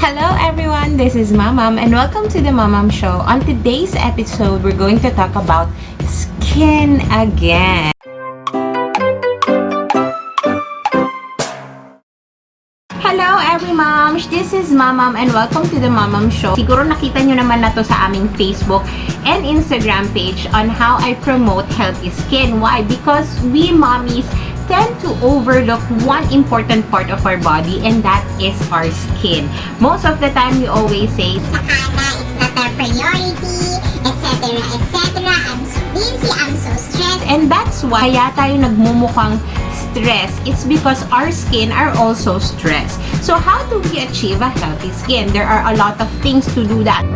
Hello everyone, this is Mamam and welcome to the Mamam Show. On today's episode, we're going to talk about skin again. Hello every moms! This is Mamam and welcome to the Mamam Show. Siguro nakita nyo naman na to sa aming Facebook and Instagram page on how I promote healthy skin. Why? Because we mommies tend to overlook one important part of our body, and that is our skin. Most of the time, we always say, Sakana, it's not our priority, etc., etc. I'm so busy, I'm so stressed. And that's why kaya tayo nagmumukhang stress. It's because our skin are also stressed. So how do we achieve a healthy skin? There are a lot of things to do that.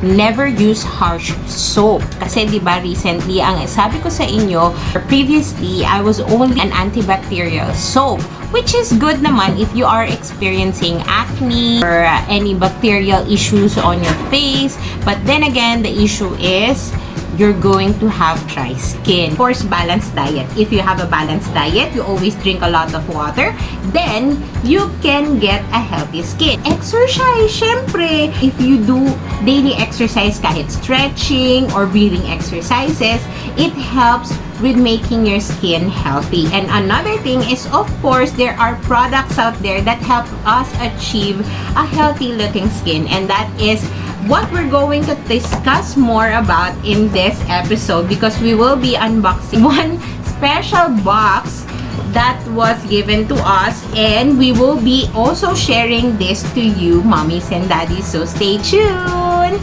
Never use harsh soap. Kasi diba recently, ang sabi ko sa inyo, previously, I was only an antibacterial soap. Which is good naman if you are experiencing acne or any bacterial issues on your face. But then again, the issue is you're going to have dry skin. Of course, balanced diet. If you have a balanced diet, you always drink a lot of water, then you can get a healthy skin. Exercise, syempre. If you do daily exercise, kahit stretching or breathing exercises, it helps with making your skin healthy. And another thing is, of course, there are products out there that help us achieve a healthy looking skin, and that is what we're going to discuss more about in this episode, because we will be unboxing one special box that was given to us, and we will be also sharing this to you mommies and daddies, so stay tuned.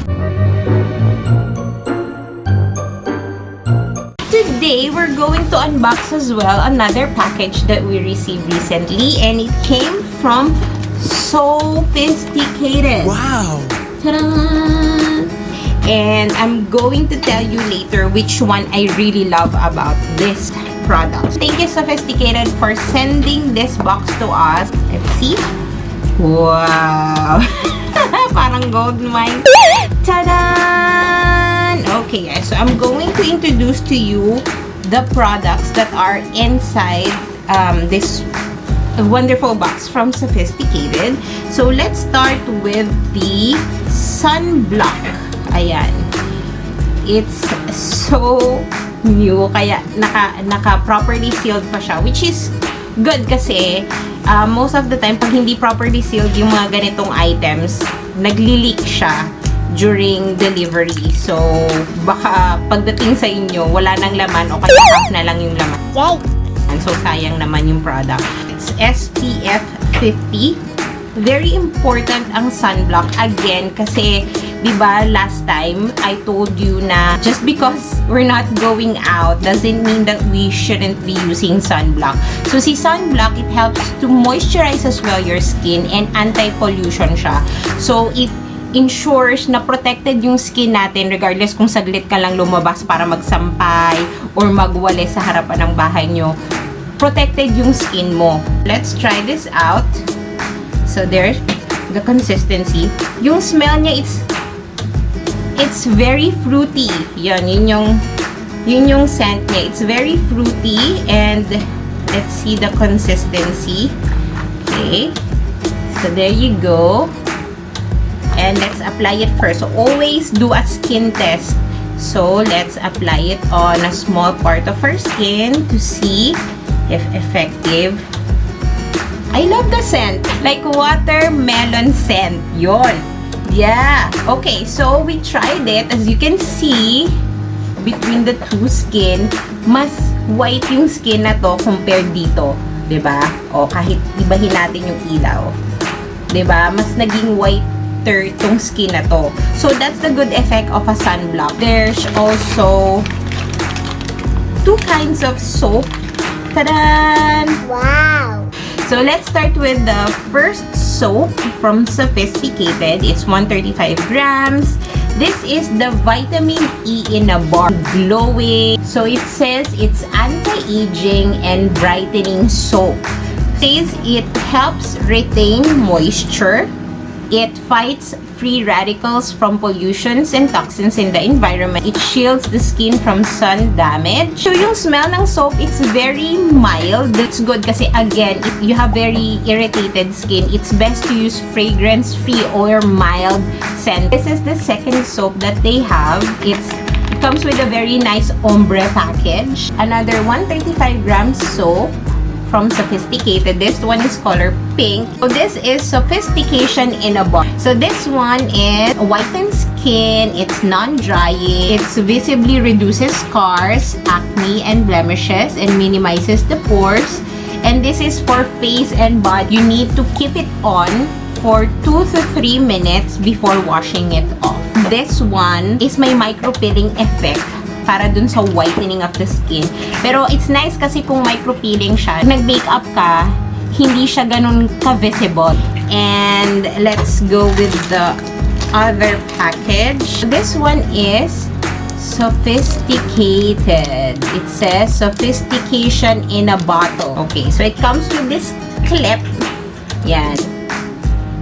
Today we're going to unbox as well another package that we received recently, and it came from Soapisticated. Wow! Ta-da! And I'm going to tell you later which one I really love about this product. Thank you, Soapisticated, for sending this box to us. Let's see. Wow! Parang gold mine. Ta-da! Okay, guys. So I'm going to introduce to you the products that are inside this wonderful box from Soapisticated. So let's start with the Sunblock. Ayan. It's so new, kaya naka properly sealed pa siya, which is good kasi most of the time pag hindi properly sealed yung mga ganitong items, nagli-leak siya during delivery. So baka pagdating sa inyo wala nang laman o kaya half na lang yung laman. Yay! So sayang naman yung product. It's SPF 50. Very important ang sunblock again kasi 'di ba last time I told you na just because we're not going out doesn't mean that we shouldn't be using sunblock. So si sunblock, it helps to moisturize as well your skin, and anti-pollution siya. So it ensures na protected yung skin natin regardless kung saglit ka lang lumabas para magsampay or magwale sa harapan ng bahay nyo. Protected yung skin mo. Let's try this out. So there's the consistency. Yung smell niya, it's very fruity. Yun yung scent niya. It's very fruity, and let's see the consistency. Okay. So there you go. And let's apply it first. So always do a skin test. So let's apply it on a small part of our skin to see if effective. I love the scent. Like watermelon scent. Yon. Yeah. Okay, so we tried it. As you can see, between the two skin, mas white yung skin na to compared dito. 'Di ba? O kahit ibahin natin yung ilaw. 'Di ba? Mas naging whiter tong skin na to. So that's the good effect of a sunblock. There's also two kinds of soap. Ta-da! Wow! So let's start with the first soap from Soapisticated. It's 135 grams. This is the vitamin E in a bar. Glowing. So it says it's anti-aging and brightening soap. It says it helps retain moisture. It fights free radicals from pollutions and toxins in the environment. It shields the skin from sun damage. So yung smell ng soap, it's very mild. That's good kasi again, if you have very irritated skin, it's best to use fragrance-free or mild scent. This is the second soap that they have. It comes with a very nice ombre package. Another 135 grams soap from Soapisticated. This one is color pink. So this is Sophistication in a bar. So this one is whiten skin. It's non-drying. It visibly reduces scars, acne, and blemishes and minimizes the pores. And this is for face and body. You need to keep it on for 2 to 3 minutes before washing it off. This one is may micro-peeling effect para dun sa whitening of the skin. Pero it's nice kasi kung micro-peeling siya, nag-makeup ka, hindi siya ganun ka-visible. And let's go with the other package. This one is Sophisticated. It says Sophistication in a bottle. Okay, so it comes with this clip. Yan.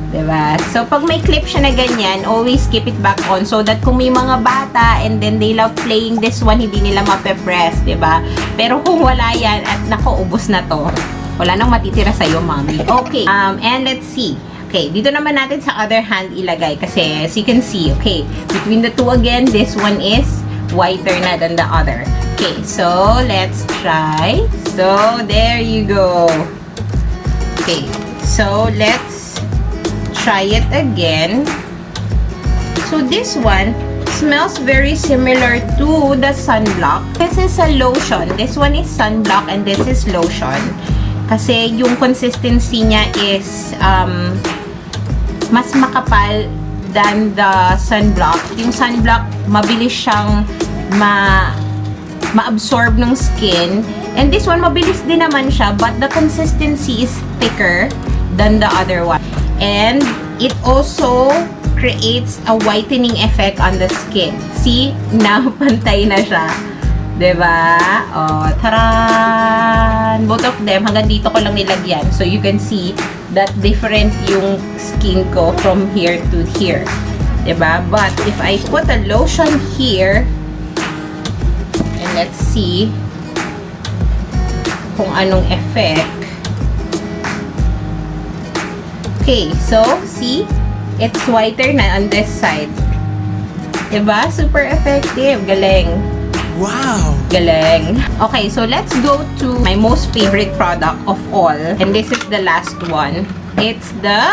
Diba? So, pag may clip siya na ganyan, always keep it back on so that kung may mga bata and then they love playing this one, hindi nila mape-press, diba? Pero kung wala yan, at nako, ubos na to. Wala nang matitira sa'yo, mommy. Okay, and let's see. Okay, dito naman natin sa other hand ilagay kasi as you can see, okay, between the two again, this one is whiter na than the other. Okay, so, let's try. So, there you go. Okay, so, let's try it again. So this one smells very similar to the Sunblock. This is a lotion. This one is Sunblock and this is lotion. Kasi yung consistency niya is mas makapal than the Sunblock. Yung Sunblock, mabilis siyang ma-absorb ng skin. And this one, mabilis din naman siya, but the consistency is thicker than the other one. And it also creates a whitening effect on the skin. See? Now, pantay na siya. Diba? Oh, taran! Both of them, hanggang dito ko lang nilagyan. So, you can see that different yung skin ko from here to here. Diba? But, if I put a lotion here, and let's see kung anong effect. Okay, so, see? It's whiter na on this side. Diba? Super effective. Galing. Wow! Galing. Okay, so let's go to my most favorite product of all. And this is the last one. It's the...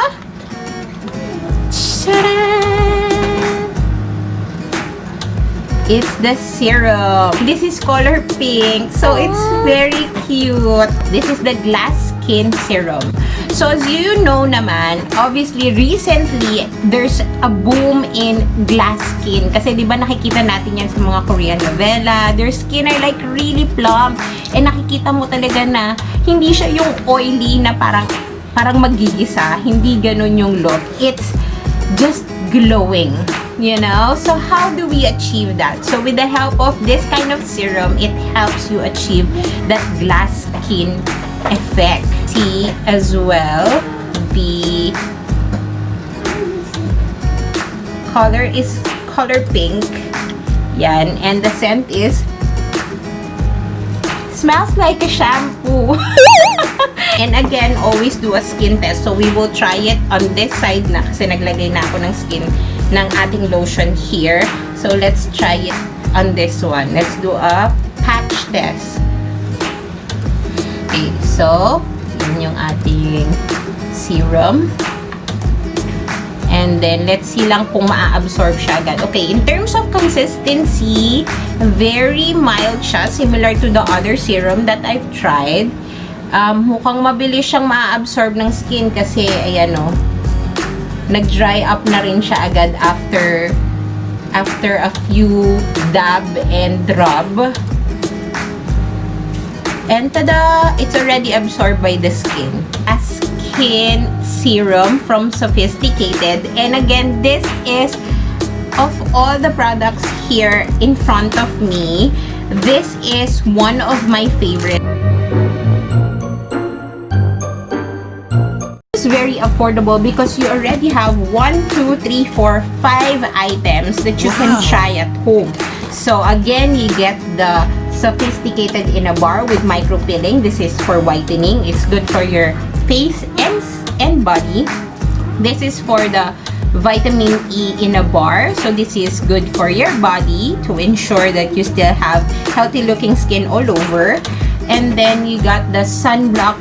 It's the serum. This is color pink. So, it's very cute. This is the glass skin serum. So, as you know naman, obviously, recently, there's a boom in glass skin. Kasi, di ba, nakikita natin yan sa mga Korean novela. Their skin are like really plump. And nakikita mo talaga na hindi siya yung oily na parang magigisa. Hindi ganun yung look. It's just glowing. You know? So, how do we achieve that? So, with the help of this kind of serum, it helps you achieve that glass skin effect. See as well, the color is color pink. Yan. And the scent is smells like a shampoo. And again, always do a skin test. So, we will try it on this side na kasi naglagay na ako ng skin ng ating lotion here. So, let's try it on this one. Let's do a patch test. Okay, so, yun yung ating serum. And then, let's see lang kung maa-absorb siya agad. Okay, in terms of consistency, very mild siya. Similar to the other serum that I've tried. Mukhang mabilis siyang maa-absorb ng skin kasi, ayan o, nag-dry up na rin siya agad after a few dab and rub. And tada! It's already absorbed by the skin. A skin serum from Soapisticated. And again, this is of all the products here in front of me. This is one of my favorite. it's very affordable because you already have 1, 2, 3, 4, 5 items that you can try at home. So again, you get the Soapisticated in a bar with micro peeling. This is for whitening. It's good for your face and body. This is for the vitamin E in a bar. So this is good for your body to ensure that you still have healthy looking skin all over. And then you got the Sunblock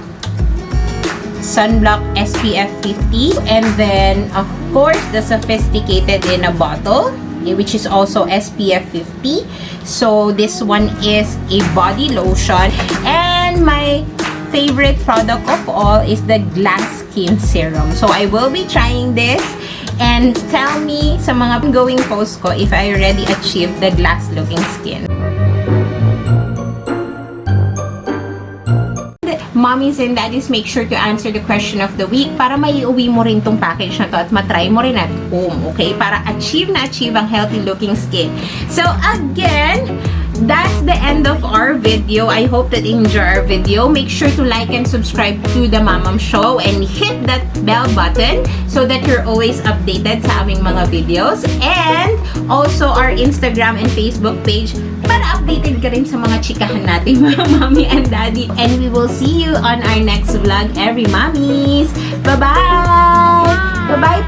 SPF 50. And then of course the Soapisticated in a bottle, which is also SPF 50. So this one is a body lotion. And my favorite product of all is the glass skin serum. So I will be trying this, and tell me sa mga ongoing posts ko if I already achieved the glass looking skin. Mommies and daddies, make sure to answer the question of the week para maiuwi mo rin tong package na to at matry mo rin at home, okay? Para achieve ang healthy looking skin. So again, that's the end of our video. I hope that you enjoy our video. Make sure to like and subscribe to the Mamam Show and hit that bell button so that you're always updated sa aming mga videos. And also our Instagram and Facebook page para updated ka rin sa mga chikahan natin, mga mommy and daddy. And we will see you on our next vlog, every mommies. Bye-bye! Bye-bye